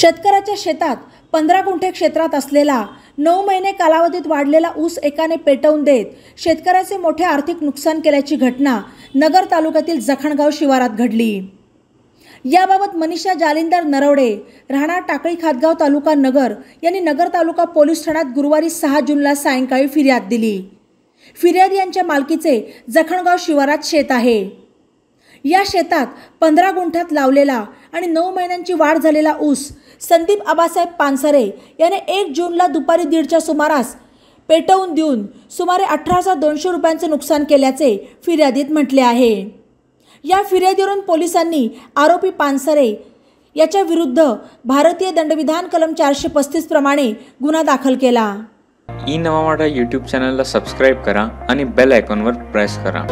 शेतकऱ्याच्या शेतात 15 गुंठे क्षेत्रात असलेला 9 महिने कालावधीत वाढलेला ऊस एकाने पेटवून देत शेतकऱ्याचे मोठे आर्थिक नुकसान केल्याची घटना नगर तालुक्यातील जखणगाव शिवारात घडली। याबाबत मनीषा जालिंदर नरवडे राहणार टाकळी खातगाव तालुका नगर यांनी नगर तालुका पोलीस ठाण्यात गुरुवारी 6 जूनला सायंकाळी फिर्याद दिली। फिर्यादी यांच्या मालकीचे जखणगाव शिवारात शेत आहे। या शेतात 15 गुंठ्यात लावलेला आणि 9 महिन्यांची वाढ झालेला ऊस संदीप आबासाहेब पानसरे याने 1 जूनला दुपारी 1:30च्या सुमारास पेटवून देऊन सुमारे 18,200 रुपयांचे नुकसान केल्याचे फिर्यादीत म्हटले आहे। या फिर्यादीवरून पोलिसांनी आरोपी पानसरे याच्या विरुद्ध भारतीय दंडविधान कलम 435 प्रमाणे गुन्हा दाखल केला। ई नवा मराठा यूट्यूब चॅनलला सबस्क्राइब करा आणि बेल आयकॉनवर प्रेस करा।